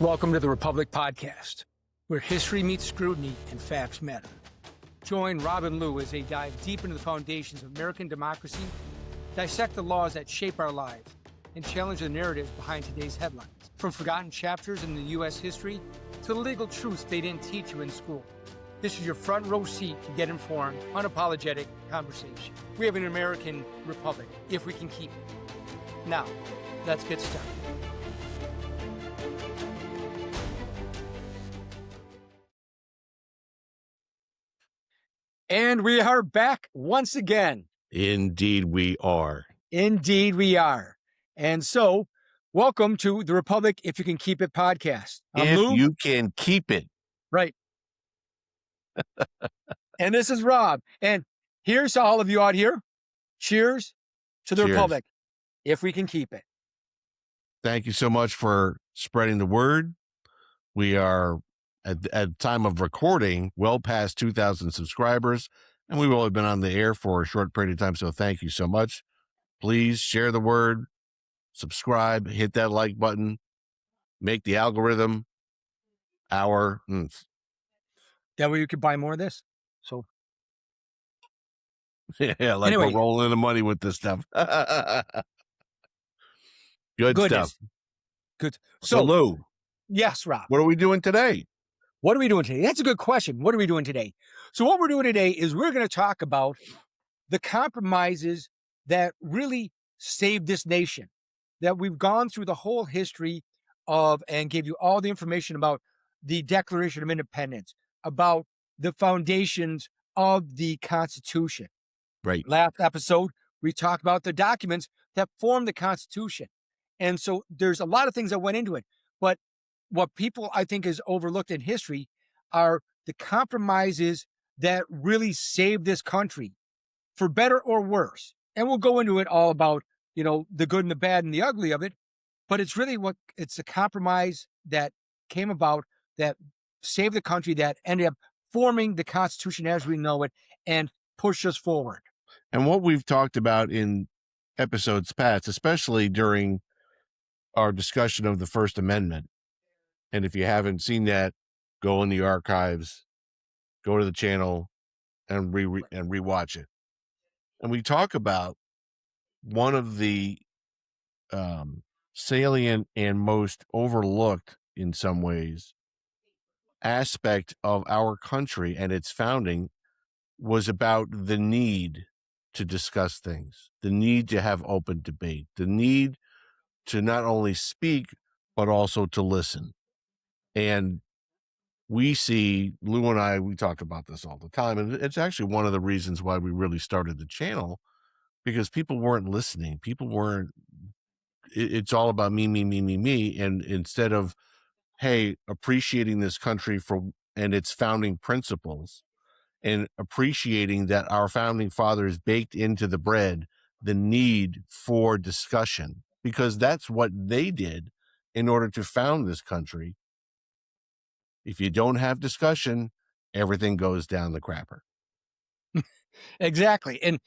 Welcome to the Republic Podcast, where history meets scrutiny and facts matter. Join Rob and Lou as they dive deep into the foundations of American democracy, dissect the laws that shape our lives, and challenge the narratives behind today's headlines. From forgotten chapters in the U.S. history to the legal truths they didn't teach you in school. This is your front row seat to get informed, unapologetic conversation. We have an American republic, if we can keep it. Now, let's get started. And we are back once again. Indeed we are. Indeed we are. And so, welcome to the Republic, If You Can Keep It podcast. If Lou. you can keep it. Right. And this is Rob. And here's to all of you out here. Cheers to the Republic, if we can keep it. Thank you so much for spreading the word. We are, at time of recording, well past 2,000 subscribers, and we've only been on the air for a short period of time, so thank you so much. Please share the word, subscribe, hit that like button, make the algorithm our... That way you could buy more of this. So, yeah, like anyway, we're rolling in the money with this stuff. Good stuff. Good. So, Lou. Yes, Rob. What are we doing today? What are we doing today? That's a good question. What are we doing today? So what we're doing today is we're going to talk about the compromises that really saved this nation, that we've gone through the whole history of and gave you all the information about the Declaration of Independence, about the foundations of the Constitution. Right. Last episode, we talked about the documents that form the Constitution. And so there's a lot of things that went into it. But what people, I think, is overlooked in history are the compromises that really saved this country, for better or worse. And we'll go into it all about, the good and the bad and the ugly of it. But it's really it's a compromise that came about that saved the country, that ended up forming the Constitution as we know it and pushed us forward. And what we've talked about in episodes past, especially during our discussion of the First Amendment, and if you haven't seen that, go in the archives, go to the channel, and rewatch it. And we talk about one of the salient and most overlooked, in some ways, aspect of our country and its founding was about the need to discuss things, the need to have open debate, the need to not only speak, but also to listen. And we see, Lou and I, we talk about this all the time. And it's actually one of the reasons why we really started the channel, because people weren't listening. It's all about me. And instead of, hey, appreciating this country and its founding principles, and appreciating that our founding fathers baked into the bread the need for discussion, because that's what they did in order to found this country. If you don't have discussion, everything goes down the crapper. Exactly. And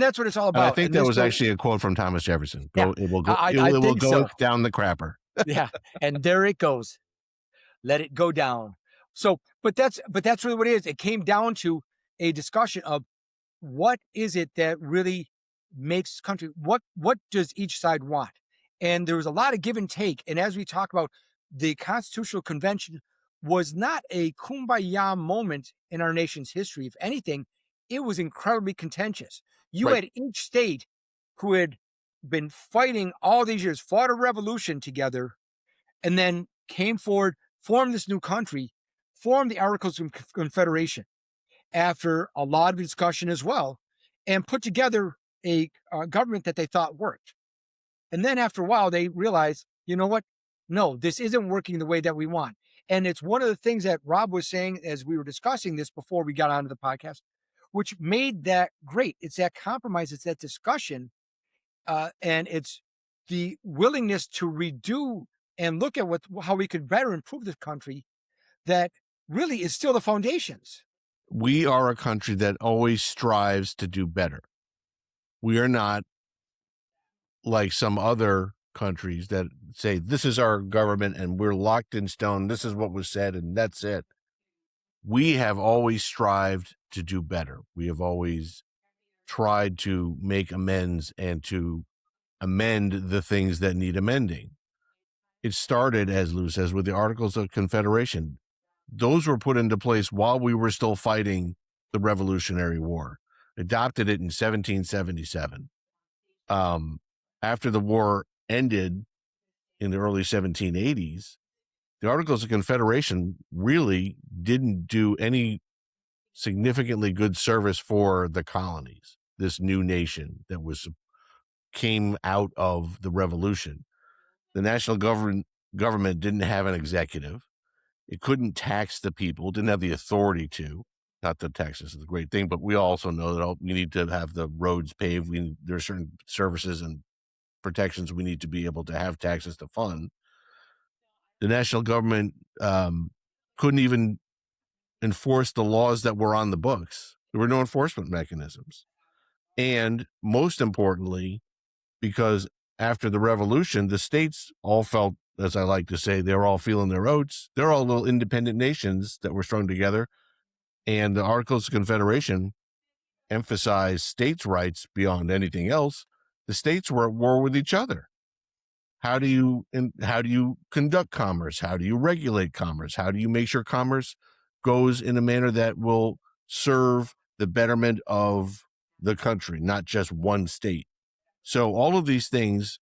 that's what it's all about. I think that was actually a quote from Thomas Jefferson. It will go down the crapper. Yeah. And there it goes. Let it go down. So, but that's really what it is. It came down to a discussion of what is it that really makes country, what does each side want? And there was a lot of give and take. And as we talk about, the Constitutional Convention was not a kumbaya moment in our nation's history. If anything, it was incredibly contentious. You had each state who had been fighting all these years, fought a revolution together, and then came forward, formed this new country, formed the Articles of Confederation after a lot of discussion as well, and put together a government that they thought worked. And then after a while, they realized, you know what? No, this isn't working the way that we want. And it's one of the things that Rob was saying as we were discussing this before we got onto the podcast, which made that great. It's that compromise, it's that discussion, and it's the willingness to redo and look at how we could better improve this country that really is still the foundations. We are a country that always strives to do better. We are not like some other countries that say this is our government and we're locked in stone. This is what was said and that's it. We have always strived to do better. We have always tried to make amends and to amend the things that need amending. It started, as Lou says, with the Articles of Confederation. Those were put into place while we were still fighting the Revolutionary War. Adopted it in 1777. After the war ended in the early 1780s, the Articles of Confederation really didn't do any significantly good service for the colonies, this new nation that came out of the revolution. The national government didn't have an executive. It couldn't tax the people, didn't have the authority to. Not that taxes is a great thing, but we also know that we need to have the roads paved. There are certain services and protections we need to be able to have taxes to fund. The national government couldn't even enforce the laws that were on the books. There were no enforcement mechanisms. And most importantly, because after the revolution, the states all felt, as I like to say, they were all feeling their oats. They're all little independent nations that were strung together. And the Articles of Confederation emphasized states' rights beyond anything else. The states were at war with each other. How do you conduct commerce? How do you regulate commerce? How do you make sure commerce goes in a manner that will serve the betterment of the country, not just one state? So all of these things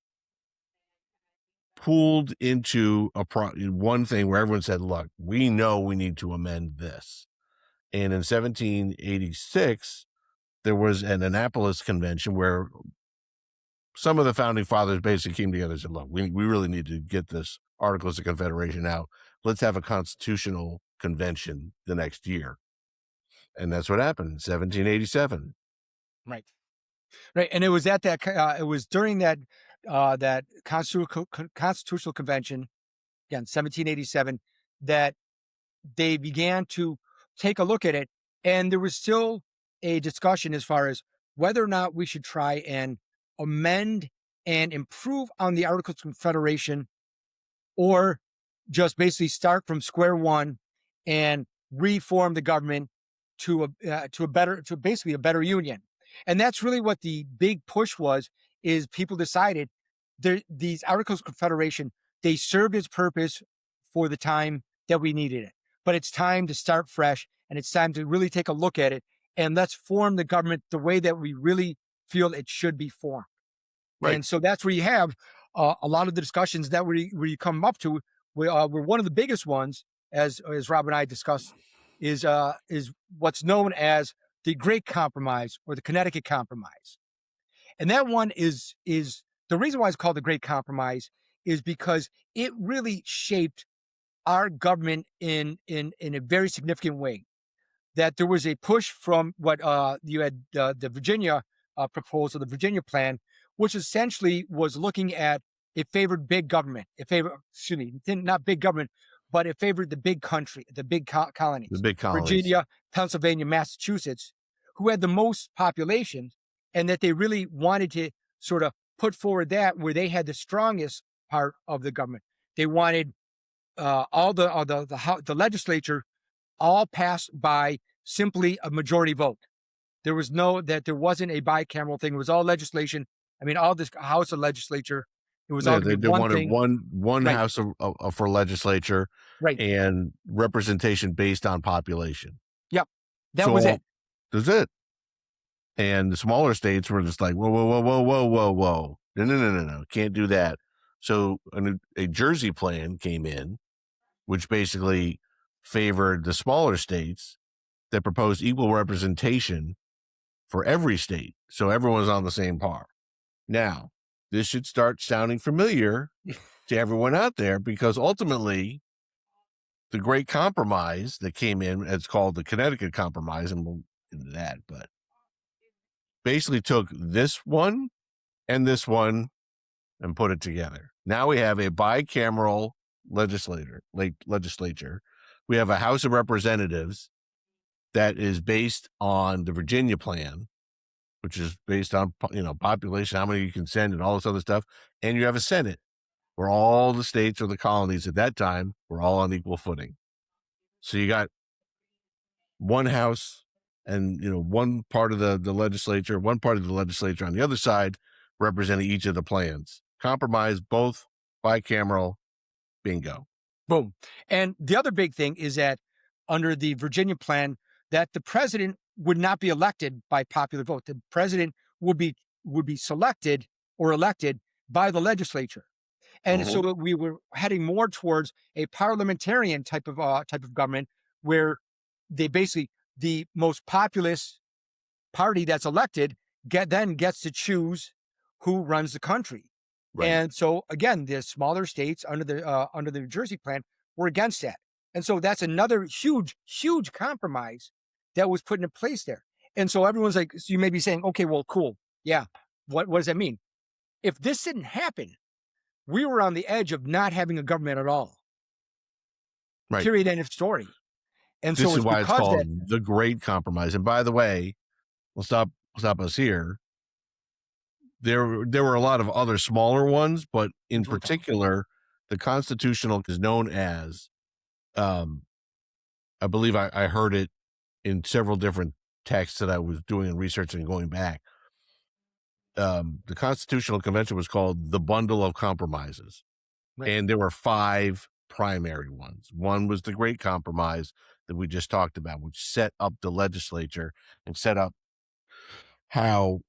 pooled into one thing where everyone said, look, we know we need to amend this. And in 1786, there was an Annapolis Convention where some of the founding fathers basically came together and said, look, we really need to get this Articles of Confederation out. Let's have a constitutional convention the next year. And that's what happened in 1787. Right. Right. And it was at that, it was during that, that constitutional convention, again, 1787, that they began to take a look at it. And there was still a discussion as far as whether or not we should try and amend and improve on the Articles of Confederation, or just basically start from square one and reform the government to basically a better union. And that's really what the big push was, is people decided these Articles of Confederation, they served its purpose for the time that we needed it. But it's time to start fresh, and it's time to really take a look at it, and let's form the government the way that we really feel it should be formed. Right. And so that's where you have a lot of the discussions that we come up to. Were one of the biggest ones, as Rob and I discussed, is what's known as the Great Compromise, or the Connecticut Compromise. And that one is the reason why it's called the Great Compromise is because it really shaped our government in a very significant way. That there was a push from what you had the Virginia proposal, the Virginia plan, which essentially was looking at, it favored big government. Not big government, but it favored the big country, the big colonies. The big colonies. Virginia, Pennsylvania, Massachusetts, who had the most population, and that they really wanted to sort of put forward that where they had the strongest part of the government. They wanted all the legislature all passed by simply a majority vote. There wasn't a bicameral thing. It was all legislation. I mean, all this House of Legislature, it was all they one wanted thing. one Right. House for legislature, Right. and representation based on population. Yep. That was it. That's it. And the smaller states were just like, whoa. No. Can't do that. So a Jersey plan came in, which basically favored the smaller states, that proposed equal representation for every state. So everyone's on the same par. Now, this should start sounding familiar to everyone out there, because ultimately the Great Compromise that came in, it's called the Connecticut Compromise, and we'll get into that, but basically took this one and this one and put it together. Now we have a bicameral legislature. We have a House of Representatives that is based on the Virginia plan, which is based on population, how many you can send, and all this other stuff, and you have a Senate where all the states or the colonies at that time were all on equal footing. So you got one house and one part of the legislature, one part of the legislature on the other side representing each of the plans. Compromise, both bicameral, bingo. Boom. And the other big thing is that under the Virginia plan, that the president would not be elected by popular vote. The president would be selected or elected by the legislature. And so we were heading more towards a parliamentarian type of government, where they basically, the most populous party that's elected then gets to choose who runs the country. Right. And so again, the smaller states under the New Jersey plan were against that. And so that's another huge compromise that was put into place there. And so everyone's like, so you may be saying, okay, well, cool. Yeah. What does that mean? If this didn't happen, we were on the edge of not having a government at all. Right. Period. End of story. And this so is why it's called the Great Compromise. And by the way, we'll stop us here. There were a lot of other smaller ones, but in particular, the constitutional is known as, I believe I heard it in several different texts that I was doing research and going back. The Constitutional Convention was called the Bundle of Compromises. Right. And there were 5 primary ones. One was the Great Compromise that we just talked about, which set up the legislature and set up how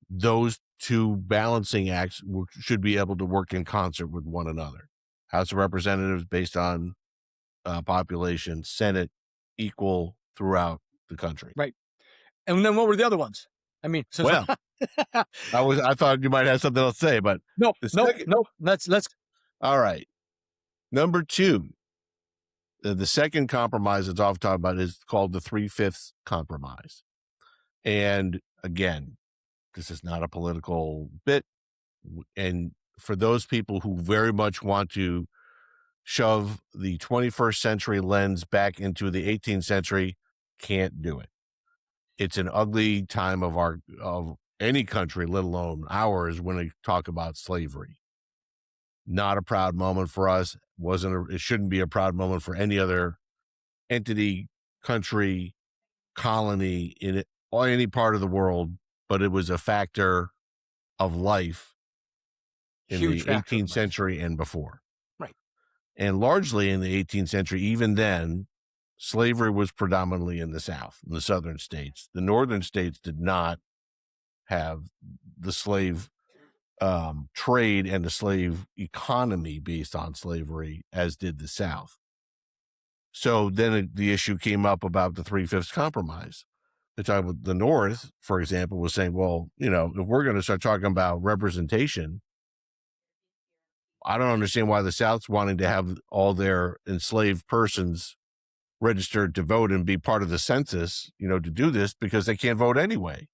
those two balancing acts should be able to work in concert with one another. House of Representatives based on population, Senate equal throughout the country. Right. And then what were the other ones? I mean, I thought you might have something else to say, but no. Let's. All right. Number 2, the second compromise that's often talked about is called the 3/5 compromise. And again, this is not a political bit. And for those people who very much want to shove the 21st century lens back into the 18th century, can't do it. It's an ugly time of any country, let alone ours, when they talk about slavery. Not a proud moment for us. It shouldn't be a proud moment for any other entity, country, colony in it, or any part of the world, but it was a factor of life in the 18th century and before. Right. And largely in the 18th century, even then, slavery was predominantly in the South, in the southern states. The northern states did not have the slave trade and the slave economy based on slavery, as did the South. So then the issue came up about the 3/5 compromise. They talk about the North, for example, was saying, well, if we're going to start talking about representation, I don't understand why the South's wanting to have all their enslaved persons registered to vote and be part of the census, to do this, because they can't vote anyway.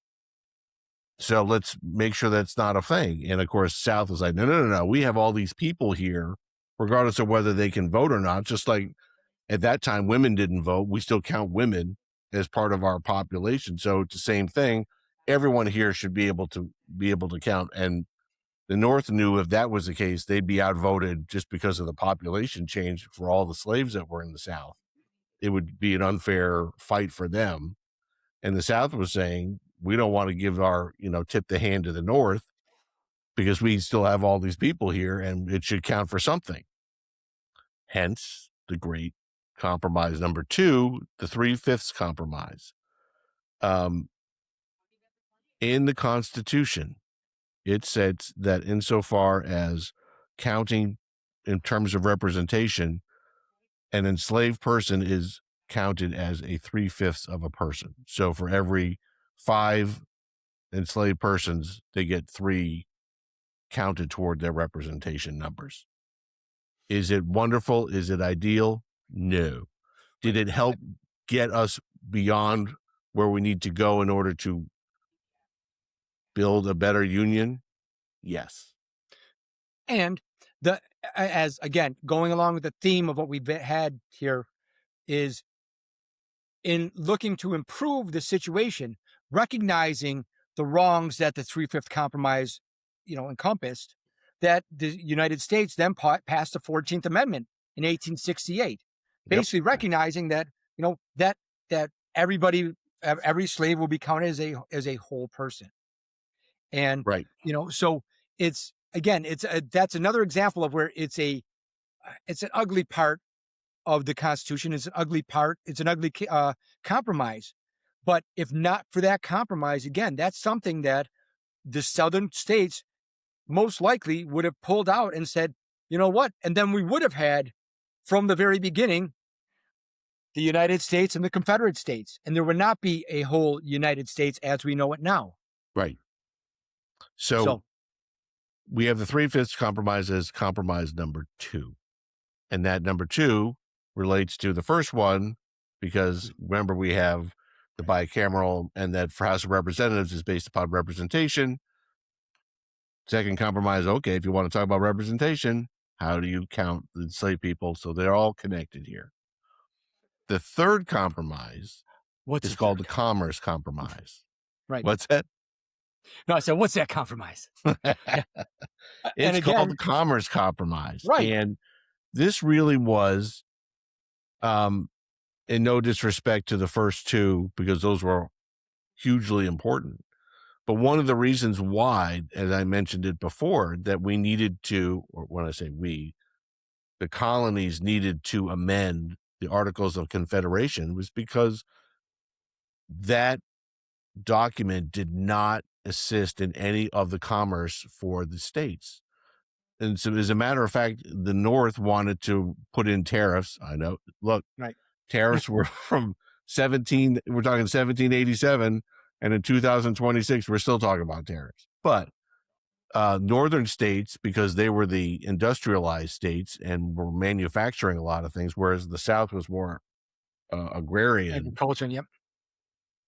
So let's make sure that's not a thing. And of course, South was like, no. We have all these people here, regardless of whether they can vote or not. Just like at that time, women didn't vote. We still count women as part of our population. So it's the same thing. Everyone here should be able to count. And the North knew if that was the case, they'd be outvoted just because of the population change for all the slaves that were in the South. It would be an unfair fight for them. And the South was saying, we don't want to give our, tip the hand to the North because we still have all these people here and it should count for something. Hence the Great Compromise. Number 2, the 3/5 compromise. In the Constitution, it says that insofar as counting in terms of representation, an enslaved person is counted as a 3/5 of a person. So for every 5 enslaved persons, they get 3 counted toward their representation numbers. Is it wonderful? Is it ideal? No. Did it help get us beyond where we need to go in order to build a better union? Yes. And as again, going along with the theme of what we've had here, is in looking to improve the situation, recognizing the wrongs that the Three-Fifth Compromise, encompassed, that the United States then passed the 14th Amendment in 1868, Yep. basically recognizing that, that every slave will be counted as a whole person. And, Right. so it's, again, that's another example of where it's an ugly part of the Constitution. It's an ugly part. It's an ugly compromise. But if not for that compromise, again, that's something that the Southern states most likely would have pulled out and said, you know what? And then we would have had, from the very beginning, the United States and the Confederate States. And there would not be a whole United States as we know it now. Right. So So, we have the Three-Fifths Compromise as compromise number 2. And that number 2 relates to the first one, because remember, we have the bicameral, and that for House of Representatives is based upon representation. Second compromise, okay, if you want to talk about representation, how do you count the enslaved people? So they're all connected here. The third compromise what's is the called the third? Commerce Compromise. Right. What's that? No, I said, what's that compromise? Yeah. And It's called the again, Commerce Compromise. right. And this really was, in no disrespect to the first two, because those were hugely important. But one of the reasons why, as I mentioned it before, that we needed to, or when I say we, the colonies needed to amend the Articles of Confederation was because that document did not assist in any of the commerce for the states. And so, as a matter of fact, the North wanted to put in tariffs. I know, look, Right. tariffs were from we're talking 1787, and in 2026, we're still talking about tariffs. But northern states, because they were the industrialized states and were manufacturing a lot of things, whereas the South was more agrarian, Agriculture. Yep.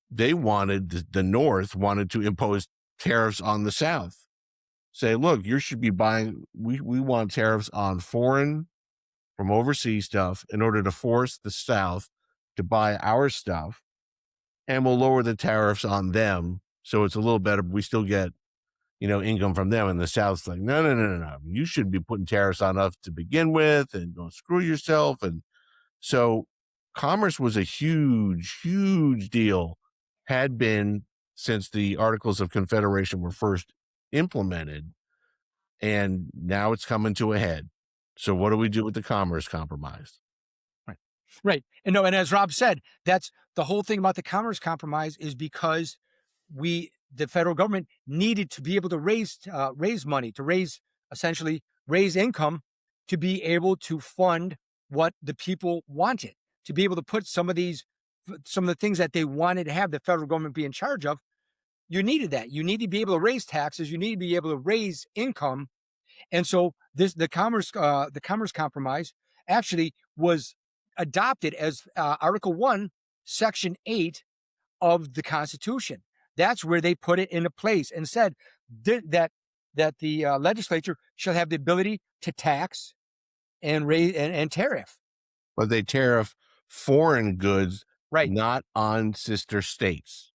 they wanted, the North wanted to impose tariffs on the South. Say, look, you should be buying, we want tariffs on foreign from overseas stuff in order to force the South to buy our stuff, and we'll lower the tariffs on them. So it's a little better. We still get, income from them. And the South's like, no. You shouldn't be putting tariffs on us to begin with, and don't screw yourself. And so commerce was a huge, huge deal, had been since the Articles of Confederation were first implemented. And now it's coming to a head. So what do we do with the Commerce Compromise? Right. Right. And no, and as Rob said, that's the whole thing about the Commerce Compromise, is because the federal government needed to be able to raise money, to essentially raise income, to be able to fund what the people wanted, to be able to put some of the things that they wanted to have the federal government be in charge of. You needed that. You need to be able to raise taxes. You need to be able to raise income. And so the Commerce Compromise actually was adopted as Article 1, Section 8 of the Constitution. That's where they put it into place and said that the legislature shall have the ability to tax and raise and tariff. But they tariff foreign goods, Right. not on sister states.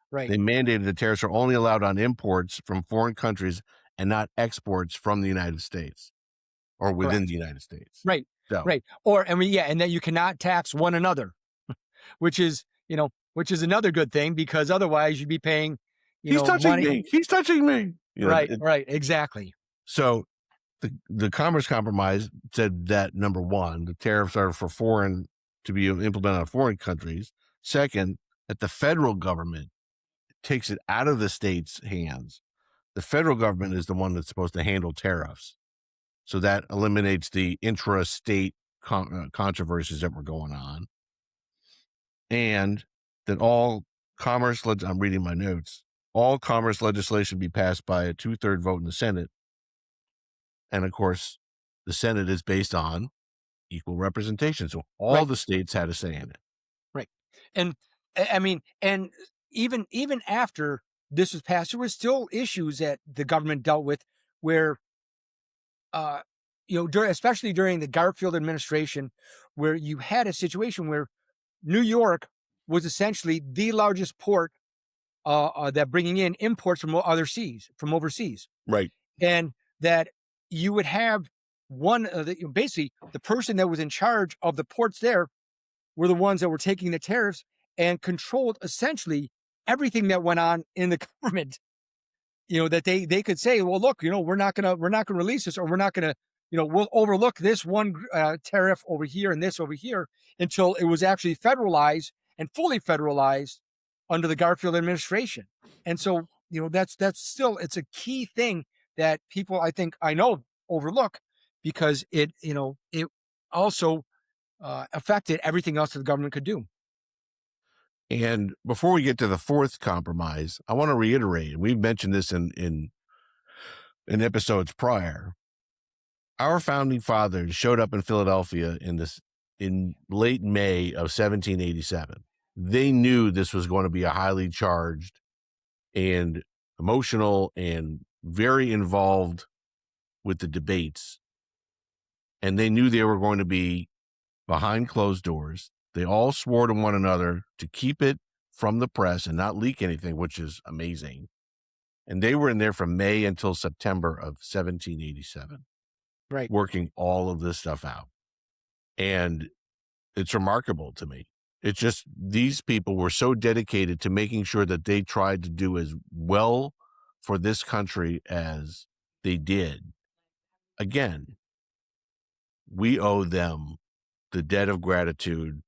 Right. They mandated the tariffs are only allowed on imports from foreign countries and not exports from the United States or within Correct. the United States. Right. So, Right. And that you cannot tax one another, which is another good thing, because otherwise you'd be paying, he's touching money. me. He's touching me. Right. Right. Exactly. So the Commerce Compromise said that, number one, the tariffs are for foreign, to be implemented on foreign countries. Second, that the federal government takes it out of the states' hands. The federal government is the one that's supposed to handle tariffs. So that eliminates the intra-state controversies that were going on. And that all commerce, I'm reading my notes, all commerce legislation be passed by a 2/3 vote in the Senate. And of course, the Senate is based on equal representation. So all Right. the states had a say in it. Right. And I mean, and even after this was passed, there were still issues that the government dealt with where, especially during the Garfield administration, where you had a situation where New York was essentially the largest port that bringing in imports from overseas, Right. and that you would have basically the person that was in charge of the ports there were the ones that were taking the tariffs and controlled essentially everything that went on in the government. That they could say, well, look, we're not gonna release this, or we're not gonna, we'll overlook this one tariff over here and this over here until it was actually federalized and fully federalized under the Garfield administration. And so, that's still, it's a key thing that people, I know, overlook, because it also affected everything else that the government could do. And before we get to the fourth compromise, I want to reiterate, we've mentioned this in episodes prior. Our founding fathers showed up in Philadelphia in late May of 1787. They knew this was going to be a highly charged and emotional and very involved with the debates. And they knew they were going to be behind closed doors. They all swore to one another to keep it from the press and not leak anything, which is amazing. And they were in there from May until September of 1787, Right. working all of this stuff out. And it's remarkable to me. It's just, these people were so dedicated to making sure that they tried to do as well for this country as they did. Again, we owe them the debt of gratitude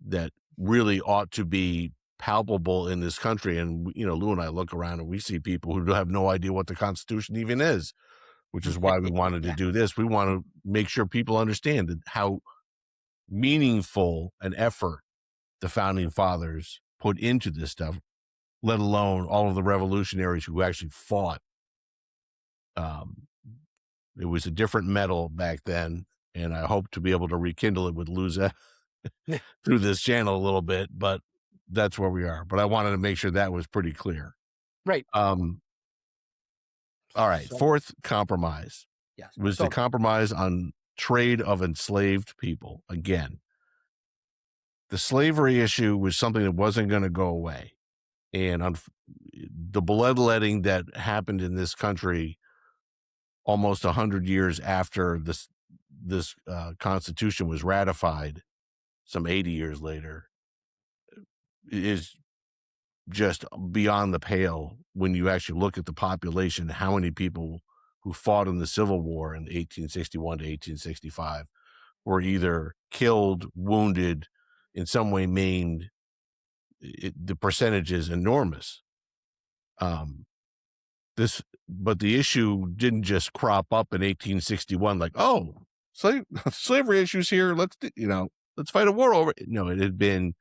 that really ought to be palpable in this country. And, Lou and I look around and we see people who have no idea what the Constitution even is, which is why we wanted to do this. We want to make sure people understand how meaningful an effort the founding fathers put into this stuff, let alone all of the revolutionaries who actually fought. It was a different metal back then, and I hope to be able to rekindle it with Luza through this channel a little bit, but that's where we are. But I wanted to make sure that was pretty clear. Right. All right. So- Fourth compromise Yes. was the compromise on trade of enslaved people. Again, the slavery issue was something that wasn't going to go away. And the bloodletting that happened in this country almost 100 years after this Constitution was ratified, some 80 years later, is just beyond the pale when you actually look at the population, how many people who fought in the Civil War in 1861 to 1865 were either killed, wounded, in some way maimed. The percentage is enormous. But the issue didn't just crop up in 1861 like, oh, slavery issues here. Let's fight a war over it. No, it had been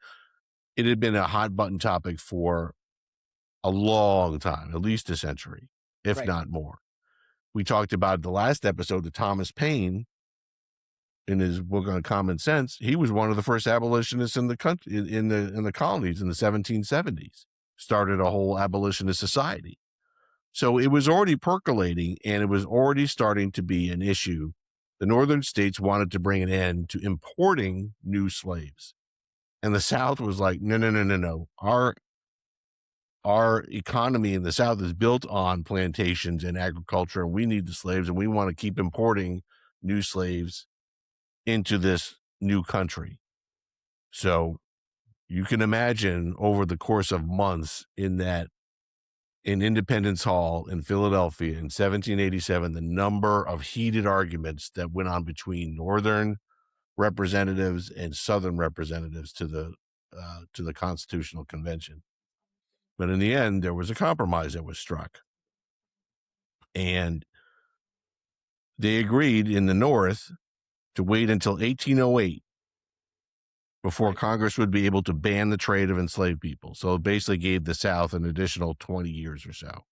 a hot button topic for a long time, at least a century, if not more. We talked about the last episode of Thomas Paine in his book on common sense. He was one of the first abolitionists in the country, in the colonies in the 1770s, started a whole abolitionist society. So it was already percolating, and it was already starting to be an issue. The northern states wanted to bring an end to importing new slaves. And the South was like, no. Our economy in the South is built on plantations and agriculture, and we need the slaves, and we want to keep importing new slaves into this new country. So you can imagine over the course of months in Independence Hall in Philadelphia in 1787, the number of heated arguments that went on between Northern representatives and Southern representatives to the Constitutional Convention. But in the end, there was a compromise that was struck. And they agreed in the North to wait until 1808 before Congress would be able to ban the trade of enslaved people. So it basically gave the South an additional 20 years or so.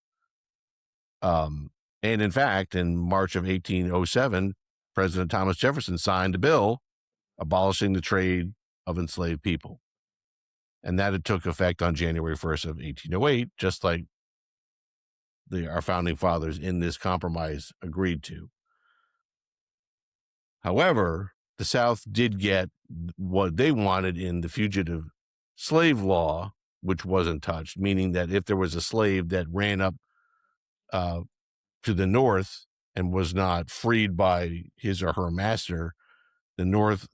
And in fact, in March of 1807, President Thomas Jefferson signed a bill abolishing the trade of enslaved people. And that took effect on January 1st of 1808, just like our founding fathers in this compromise agreed to. However, the South did get what they wanted in the fugitive slave law, which wasn't touched, meaning that if there was a slave that ran up uh, to the North and was not freed by his or her master, the North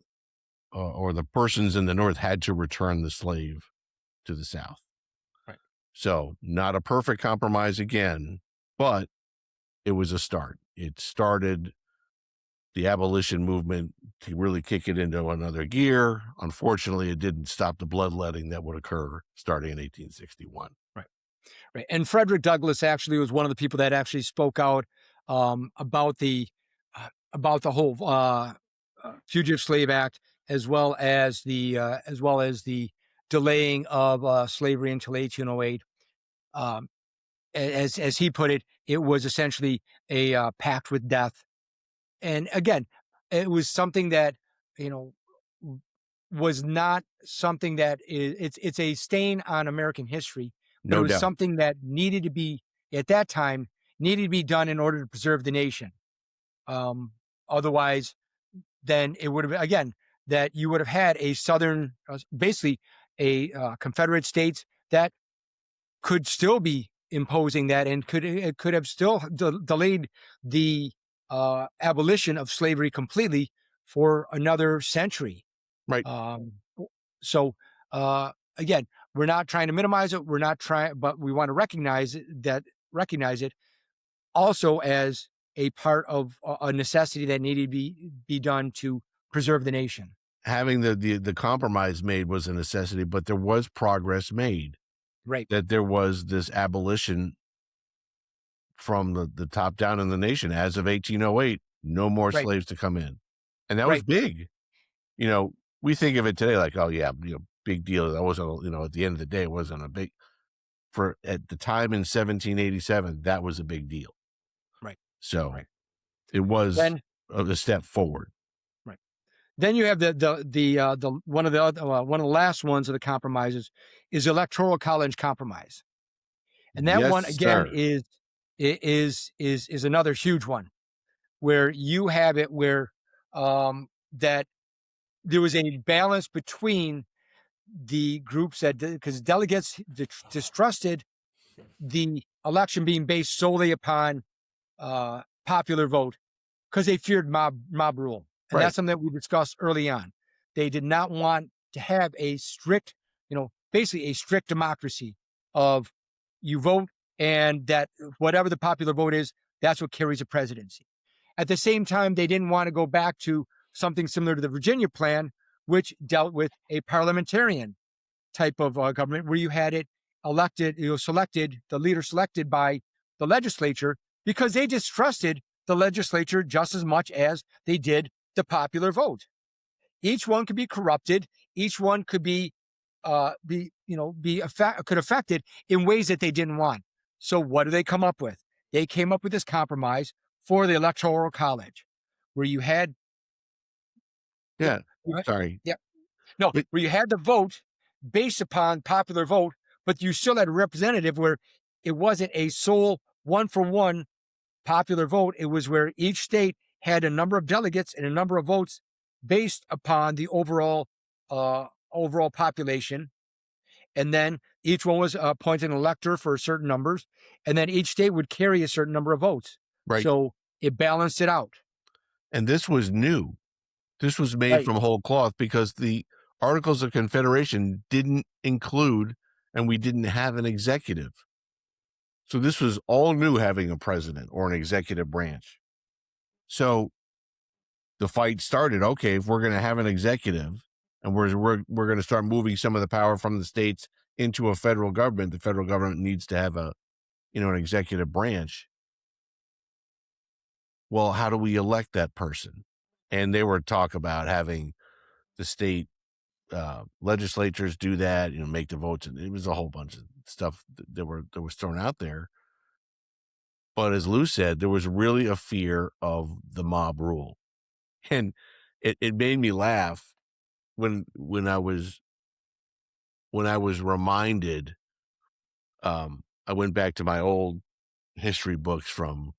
or the persons in the North had to return the slave to the South. Right. So not a perfect compromise again, but it was a start. It started the abolition movement to really kick it into another gear. Unfortunately, it didn't stop the bloodletting that would occur starting in 1861. Right. Right. And Frederick Douglass actually was one of the people that actually spoke out about the whole Fugitive Slave Act, as well as the delaying of slavery until 1808. Um, as he put it, it was essentially a pact with death. And again, it was something that, you know, was not something that it's a stain on American history, but it No was doubt. something that needed to be at that time needed to be done in order to preserve the nation. Um, Otherwise, then it would have again that you would have had a southern, basically a Confederate states that could still be imposing that and could have still delayed the abolition of slavery completely for another century. Right. Um, so again, we're not trying to minimize it. We're not trying, but we want to recognize it also as a part of a necessity that needed to be done to preserve the nation. Having the compromise made was a necessity, but there was progress made. Right. That there was this abolition from the top down in the nation as of 1808, no more Right. slaves to come in. And that was Right. big. You know, we think of it today like, oh yeah, big deal. That wasn't, at the end of the day, it wasn't a big, for at the time in 1787, that was a big deal. Right. So Right. it was Then a step forward. right. Then you have the one of the last ones of the compromises is Electoral College Compromise, and that Yes, one again sir. is another huge one where you have it where that there was a balance between the groups that because delegates distrusted the election being based solely upon popular vote because they feared mob rule, and Right. that's something that we discussed early on. They did not want to have a strict, basically a strict democracy of you vote and that whatever the popular vote is, that's what carries a presidency. At the same time, they didn't want to go back to something similar to the Virginia plan, which dealt with a parliamentarian type of government where you had it elected, the leader selected by the legislature because they distrusted the legislature just as much as they did the popular vote. Each one could be corrupted. Each one could could affect it in ways that they didn't want. So what do they come up with? They came up with this compromise for the Electoral College, where you had, yeah, Yeah. Oops, sorry. yeah, no, But where you had the vote based upon popular vote, but you still had a representative where it wasn't a sole one for one popular vote. It was where each state had a number of delegates and a number of votes based upon the overall population. And then each one was appointed an elector for certain numbers. And then each state would carry a certain number of votes. right. So it balanced it out. And this was new. This was made Right. from whole cloth because the Articles of Confederation didn't include, and we didn't have an executive. So this was all new, having a president or an executive branch. So the fight started. Okay, if we're going to have an executive and we're going to start moving some of the power from the states into a federal government, the federal government needs to have an executive branch. Well, how do we elect that person? And they were talk about having the state legislatures do that, make the votes, and it was a whole bunch of stuff that was thrown out there. But as Lou said, there was really a fear of the mob rule, and it made me laugh when I was reminded. I went back to my old history books from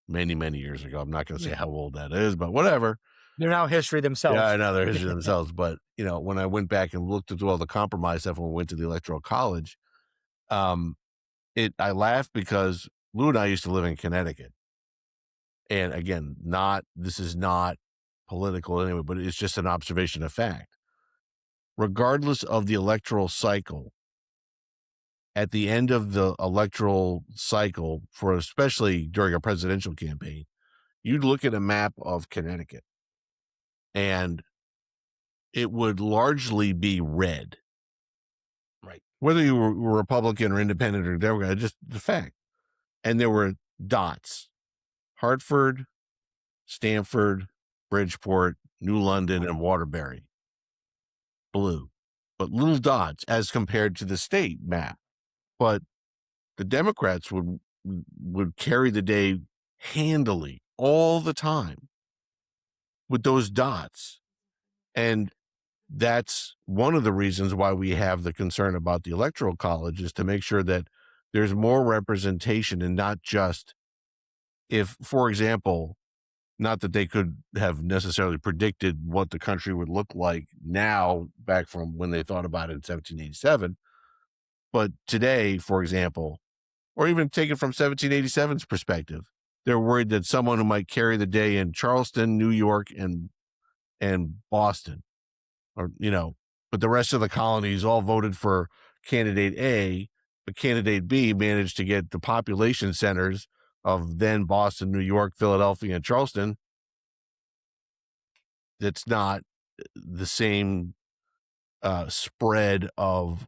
many years ago. I'm not going to say Yeah. how old that is, but whatever. They're now history Yeah, themselves. I know they're history themselves, but when I went back and looked at all the compromise stuff when we went to the Electoral College, um, I laughed because Lou and I used to live in Connecticut, and again, this is not political anyway, but it's just an observation of fact. Regardless of the electoral cycle, at the end of the electoral cycle, for especially during a presidential campaign, you'd look at a map of Connecticut, and it would largely be red. Right. Whether you were Republican or independent or Democrat, just the fact. And there were dots: Hartford, Stamford, Bridgeport, New London, and Waterbury. Blue, but little dots as compared to the state map. But the Democrats would carry the day handily all the time with those dots. And that's one of the reasons why we have the concern about the Electoral College, is to make sure that there's more representation, and not just, if, for example, not that they could have necessarily predicted what the country would look like now back from when they thought about it in 1787, but today, for example, or even take it from 1787's perspective, they're worried that someone who might carry the day in Charleston, New York, and Boston, or but the rest of the colonies all voted for candidate A, but candidate B managed to get the population centers of then Boston, New York, Philadelphia, and Charleston. That's not the same spread of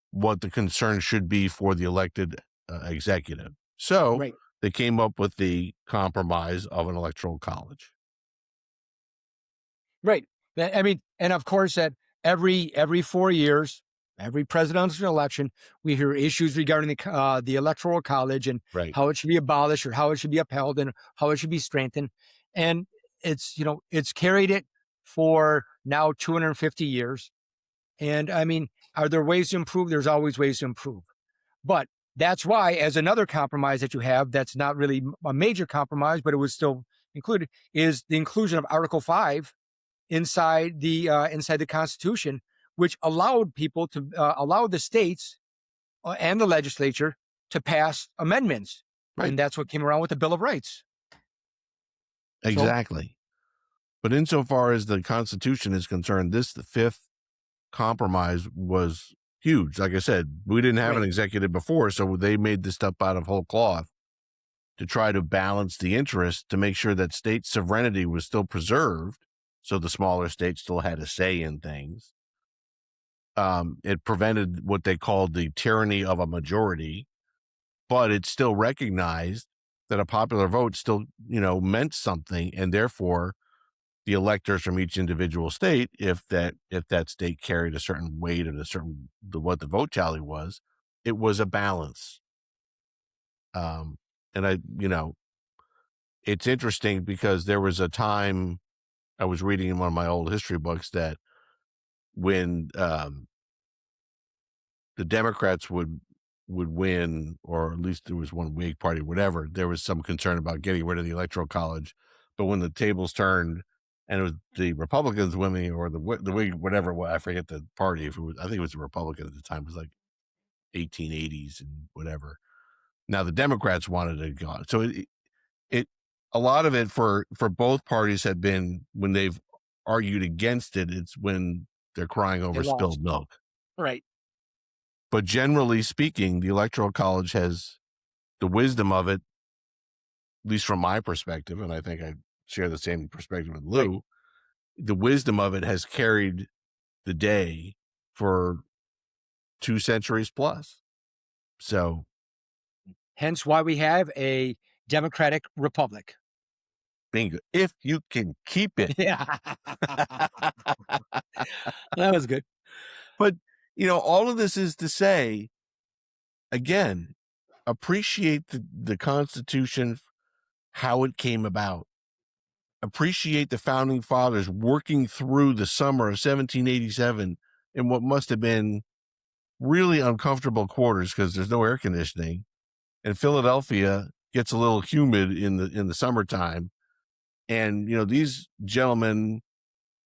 what the concern should be for the elected executive. So Right. they came up with the compromise of an electoral college. Right. I mean, and of course, that every 4 years, every presidential election, we hear issues regarding the electoral college and Right. how it should be abolished or how it should be upheld and how it should be strengthened. And it's carried it for now 250 years. And I mean, are there ways to improve? There's always ways to improve. But that's why, as another compromise that you have, that's not really a major compromise, but it was still included, is the inclusion of Article 5 inside the Constitution, which allowed people to allow the states and the legislature to pass amendments, Right. and that's what came around with the Bill of Rights. Exactly. But insofar as the Constitution is concerned, the fifth compromise was huge. Like I said, we didn't have an executive before, so they made this stuff out of whole cloth to try to balance the interest, to make sure that state sovereignty was still preserved, so the smaller states still had a say in things. It prevented what they called the tyranny of a majority, but it still recognized that a popular vote still, meant something, and therefore the electors from each individual state, if that state carried a certain weight and what the vote tally was, it was a balance. And it's interesting because there was a time I was reading in one of my old history books that when the Democrats would win, or at least there was one Whig party, whatever, there was some concern about getting rid of the Electoral College. But when the tables turned and it was the Republicans winning, or the Whig, whatever, I forget the party. If it was, I think it was the Republican at the time. It was like 1880s and whatever. Now the Democrats wanted to go on. So it a lot of it for both parties had been, when they've argued against it, it's when they're crying over spilled milk. Right. But generally speaking, the Electoral College has the wisdom of it, at least from my perspective, and I think I share the same perspective with Lou. Right. The wisdom of it has carried the day for 2 centuries plus. So, hence why we have a democratic republic. bingo. If you can keep it. Yeah. That was good. But, all of this is to say, again, appreciate the Constitution, how it came about. Appreciate the founding fathers working through the summer of 1787 in what must have been really uncomfortable quarters, because there's no air conditioning, and Philadelphia gets a little humid in the summertime, And, these gentlemen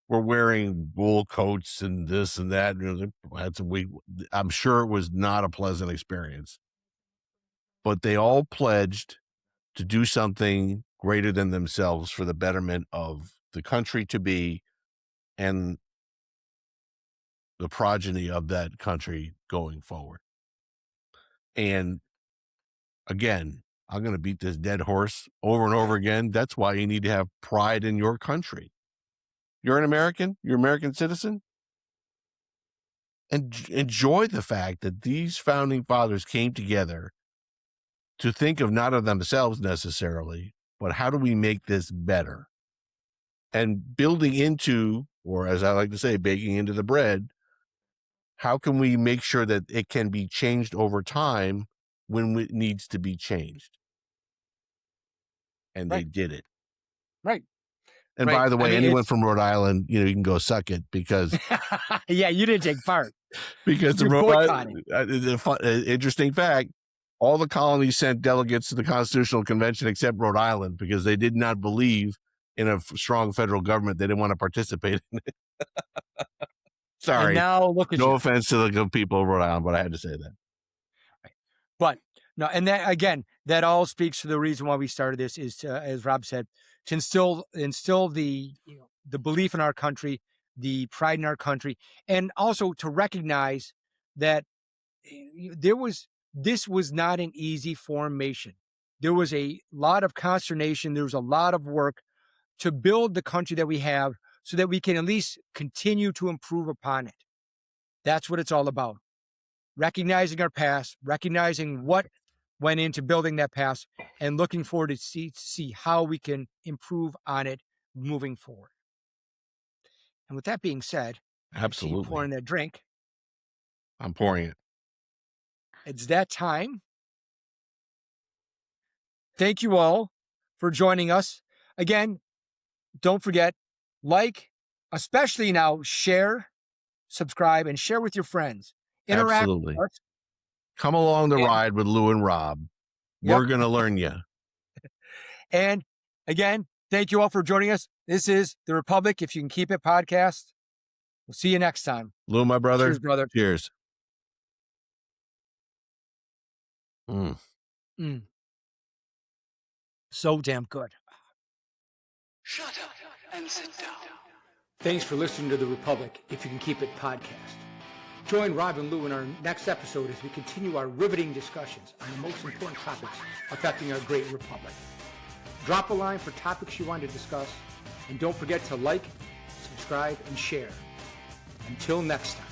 were wearing wool coats and this and that. I'm sure it was not a pleasant experience. But they all pledged to do something greater than themselves for the betterment of the country to be and the progeny of that country going forward. And again, I'm going to beat this dead horse over and over again. That's why you need to have pride in your country. You're an American, you're an American citizen. And enjoy the fact that these founding fathers came together to think of not of themselves necessarily, but how do we make this better? And building into, or as I like to say, baking into the bread, how can we make sure that it can be changed over time when it needs to be changed? And they did it. Right. And by the way, anyone from Rhode Island, you can go suck it because yeah, you didn't take part. Because the interesting fact, all the colonies sent delegates to the Constitutional Convention except Rhode Island because they did not believe in a strong federal government. They didn't want to participate in it. Sorry. And now look at no offense to the people of Rhode Island, but I had to say that. Right. But no, and that again, that all speaks to the reason why we started this is to, as Rob said, to instill the the belief in our country, the pride in our country, and also to recognize that this was not an easy formation. There was a lot of consternation. There was a lot of work to build the country that we have so that we can at least continue to improve upon it. That's what it's all about. Recognizing our past, recognizing what went into building that past, and looking forward to see how we can improve on it moving forward. And with that being said, absolutely, keep pouring that drink. I'm pouring it. It's that time. Thank you all for joining us. Again, don't forget, especially now, share, subscribe, and share with your friends. Interact. Absolutely. Come along the ride with Lou and Rob. We're going to learn you. And again, thank you all for joining us. This is The Republic, If You Can Keep It podcast. We'll see you next time. Lou, my brother. Cheers, brother. Cheers. So damn good. Shut up and sit down. Thanks for listening to The Republic, If You Can Keep It podcast. Join Rob and Lou in our next episode as we continue our riveting discussions on the most important topics affecting our great republic. Drop a line for topics you want to discuss, and don't forget to like, subscribe, and share. Until next time.